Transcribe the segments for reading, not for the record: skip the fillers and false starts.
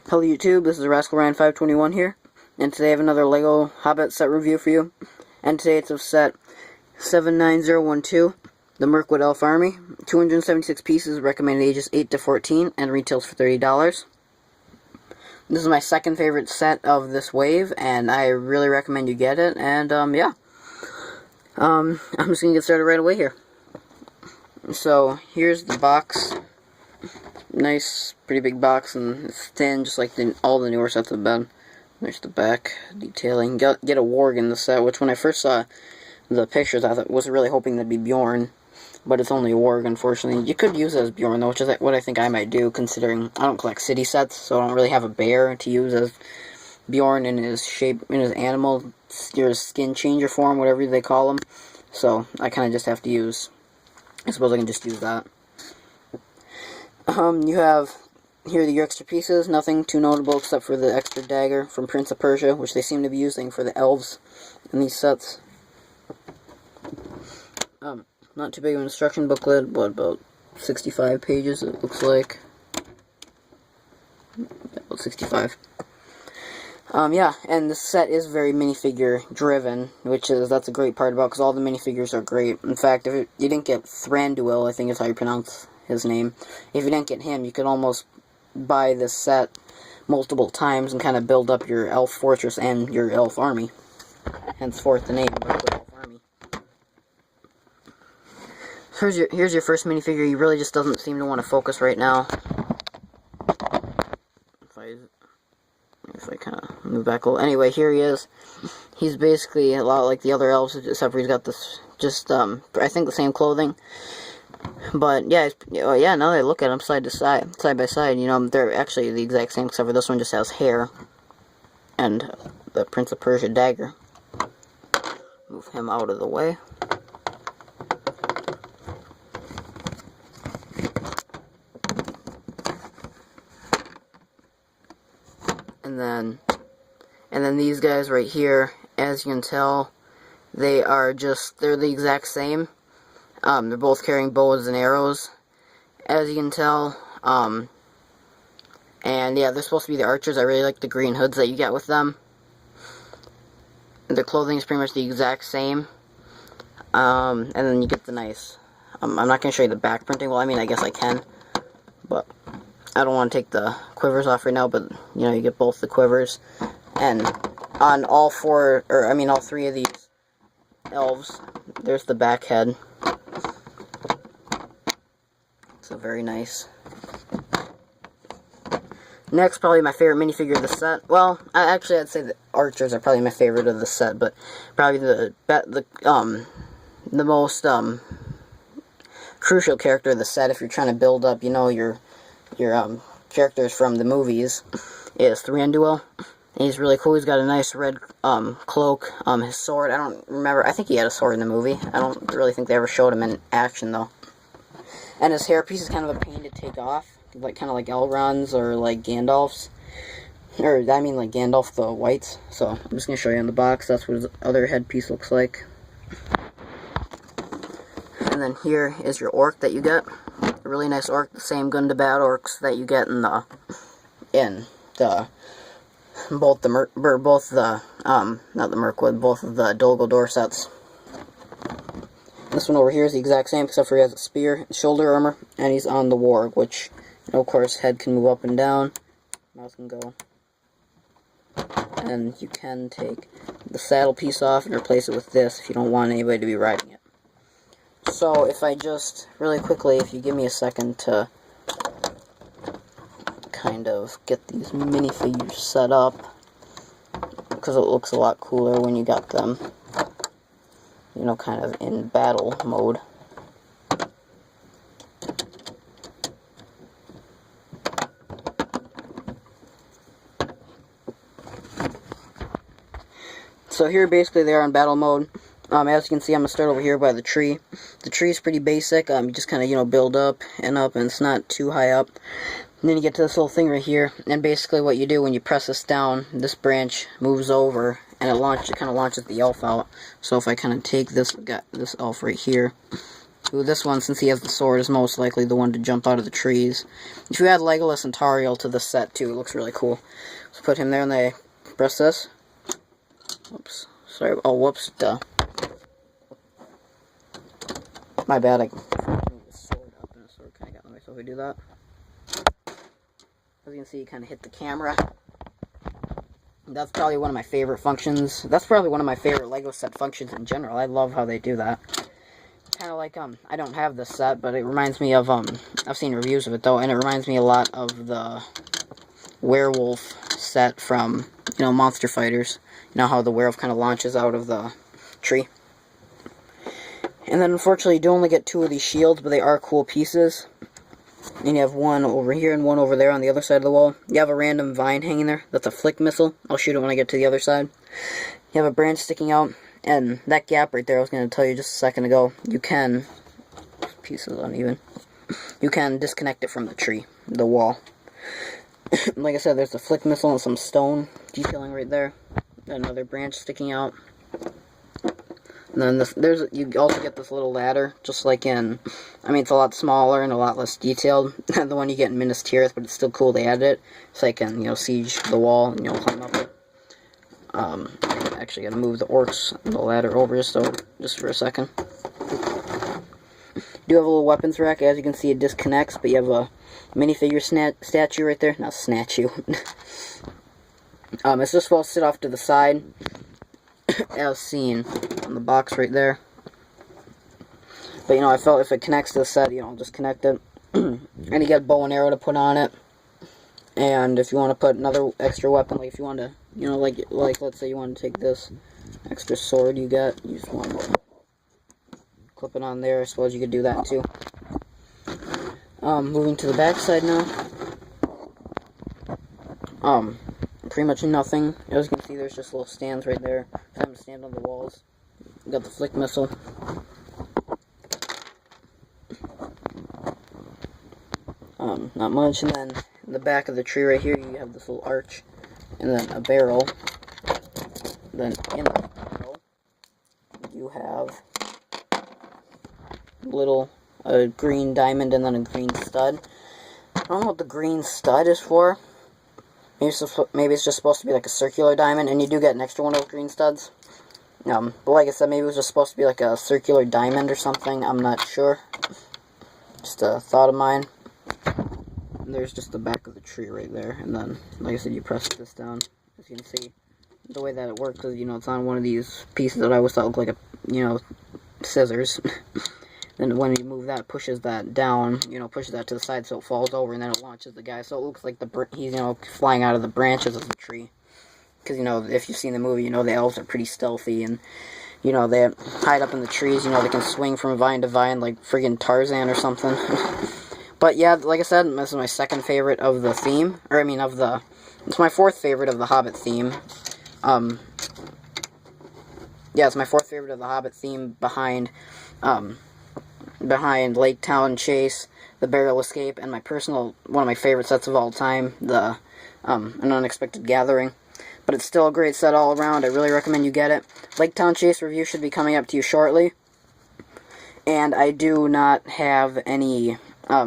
Hello YouTube, this is Rascal Ryan 521 here, and today I have another LEGO Hobbit set review for you. And today it's of set 79012, the Mirkwood Elf Army. 276 pieces, recommended ages 8 to 14, and retails for $30. This is my second favorite set of this wave, and I really recommend you get it, and yeah. I'm just going to get started right away here. So, here's the box. Nice, pretty big box, and it's thin, just like all the newer sets have been. There's the back detailing. Get a warg in the set, which when I first saw the pictures, I was really hoping that'd be Bjorn, but it's only a warg, unfortunately. You could use it as Bjorn, though, which is what I think I might do, considering I don't collect city sets, so I don't really have a bear to use as Bjorn in his shape, in his animal, your skin changer form, whatever they call him. So I kind of just have to use. I suppose I can just use that. You have here the extra pieces, nothing too notable except for the extra dagger from Prince of Persia, which they seem to be using for the elves in these sets. Not too big of an instruction booklet, what, about 65 pages it looks like. Yeah, about 65. Yeah, and the set is very minifigure driven, that's a great part about it, because all the minifigures are great. In fact, if you didn't get Thranduil, I think is how you pronounce his name, if you didn't get him, you could almost buy this set multiple times and kind of build up your elf fortress and your elf army. Henceforth the name, Mirkwood Elf Army. Here's your first minifigure. He really just doesn't seem to want to focus right now. If I kind of move back a little. Anyway, here he is. He's basically a lot like the other elves, except for he's got this, I think the same clothing. But, yeah, now that I look at them side by side, you know, they're actually the exact same, except for this one just has hair. And the Prince of Persia dagger. Move him out of the way. And then these guys right here, as you can tell, they're the exact same. They're both carrying bows and arrows, as you can tell. And yeah, they're supposed to be the archers. I really like the green hoods that you get with them. Their clothing is pretty much the exact same. And then you get the nice, I'm not going to show you the back printing. Well, I mean, I guess I can, but I don't want to take the quivers off right now, but, you know, you get both the quivers. And on all three of these elves, there's the back head. So very nice. Next, probably my favorite minifigure of the set. Well, I'd say the archers are probably my favorite of the set, but probably the most crucial character of the set, if you're trying to build up, you know, your characters from the movies, is Thranduil. And he's really cool. He's got a nice red cloak. His sword, I don't remember. I think he had a sword in the movie. I don't really think they ever showed him in action, though. And his hairpiece is kind of a pain to take off, kind of like Elrond's or like Gandalf's. Or, I mean like Gandalf the White's. So, I'm just going to show you on the box. That's what his other headpiece looks like. And then here is your orc that you get. A really nice orc, the same Gundabad orcs that you get in both of the Dol Guldur sets. This one over here is the exact same, except for he has a spear, shoulder armor, and he's on the warg, which, you know, of course, head can move up and down, mouse can go, and you can take the saddle piece off and replace it with this if you don't want anybody to be riding it. So, if I just, really quickly, if you give me a second to kind of get these minifigures set up, because it looks a lot cooler when you got them, you know, kind of in battle mode. So here basically they are in battle mode. As you can see, I'm going to start over here by the tree. The tree is pretty basic. You just kind of, you know, build up, and it's not too high up. And then you get to this little thing right here, and basically what you do when you press this down, this branch moves over, and it kind of launches the elf out. So if I kind of take this elf right here, Ooh, this one, since he has the sword, is most likely the one to jump out of the trees. If you add Legolas and Tariel to the set, too, it looks really cool. So put him there, and they press this. Oops. Sorry. Oh, whoops. Duh. My bad. I move the sword up, and the sword kind of got in the way, so if we do that. As you can see, you kind of hit the camera. That's probably one of my favorite functions. That's probably one of my favorite Lego set functions in general. I love how they do that. Kind of like, I don't have this set, but it reminds me of, I've seen reviews of it, though, and it reminds me a lot of the werewolf set from, you know, Monster Fighters. You know how the werewolf kind of launches out of the tree. And then, unfortunately, you do only get 2 of these shields, but they are cool pieces. And you have one over here and one over there on the other side of the wall. You have a random vine hanging there. That's a flick missile. I'll shoot it when I get to the other side. You have a branch sticking out. And that gap right there, I was going to tell you just a second ago, you can, piece is uneven, you can disconnect it from the tree, the wall. Like I said, there's a flick missile and some stone detailing right there. Another branch sticking out. And then you also get this little ladder, just like in, I mean, it's a lot smaller and a lot less detailed than the one you get in Minas Tirith, but it's still cool they added it, so I can, you know, siege the wall and, you know, climb up it. Actually gotta move the orcs and the ladder over just for a second. You do have a little weapons rack. As you can see, it disconnects, but you have a minifigure statue right there. Not statue. It's just supposed to sit off to the side, as seen on the box right there. But, you know, I felt if it connects to the set, you know, I'll just connect it. And you get a bow and arrow to put on it. And if you want to put another extra weapon, like if you want to, you know, like let's say you want to take this extra sword you just want to clip it on there. I suppose you could do that too. Moving to the back side now. Pretty much nothing. As you can see, there's just little stands right there for them to stand on the walls. You got the flick missile. Not much, and then in the back of the tree right here, you have this little arch, and then a barrel. Then in the barrel, you have a green diamond and then a green stud. I don't know what the green stud is for. Maybe it's just supposed to be like a circular diamond, and you do get an extra one of those green studs. But like I said, maybe it was just supposed to be like a circular diamond or something. I'm not sure. Just a thought of mine. And there's just the back of the tree right there, and then, like I said, you press this down. As you can see, the way that it works is, you know, it's on one of these pieces that I always thought looked like a, you know, scissors. Then when you move that, pushes that down, you know, pushes that to the side so it falls over, and then it launches the guy. So it looks like he's, you know, flying out of the branches of the tree. Because, you know, if you've seen the movie, you know, the elves are pretty stealthy, and, you know, they hide up in the trees. You know, they can swing from vine to vine like friggin' Tarzan or something. But yeah, like I said, this is my second favorite of the theme. Or, I mean, it's my fourth favorite of the Hobbit theme. Yeah, it's my fourth favorite of the Hobbit theme behind Lake Town Chase, the Barrel Escape, and my personal, one of my favorite sets of all time, the An Unexpected Gathering. But it's still a great set all around. I really recommend you get it. Lake Town Chase review should be coming up to you shortly. And I do not have any, I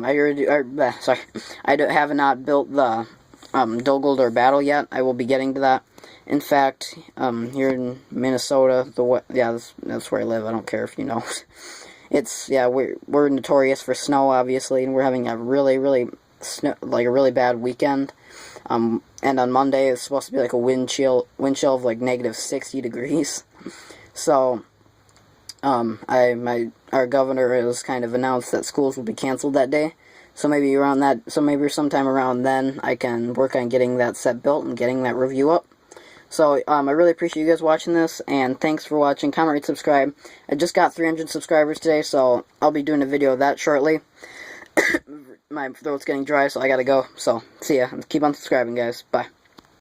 have not built the Dol Guldur battle yet. I will be getting to that. In fact, here in Minnesota, that's where I live. I don't care if you know. It's, yeah, we're notorious for snow, obviously, and we're having a really bad weekend. And on Monday, it's supposed to be like a wind chill of like negative 60 degrees. So, our governor has kind of announced that schools will be canceled that day. So maybe sometime around then, I can work on getting that set built and getting that review up. So, I really appreciate you guys watching this, and thanks for watching. Comment, rate, subscribe. I just got 300 subscribers today, so I'll be doing a video of that shortly. My throat's getting dry, so I gotta go. So, see ya. Keep on subscribing, guys. Bye.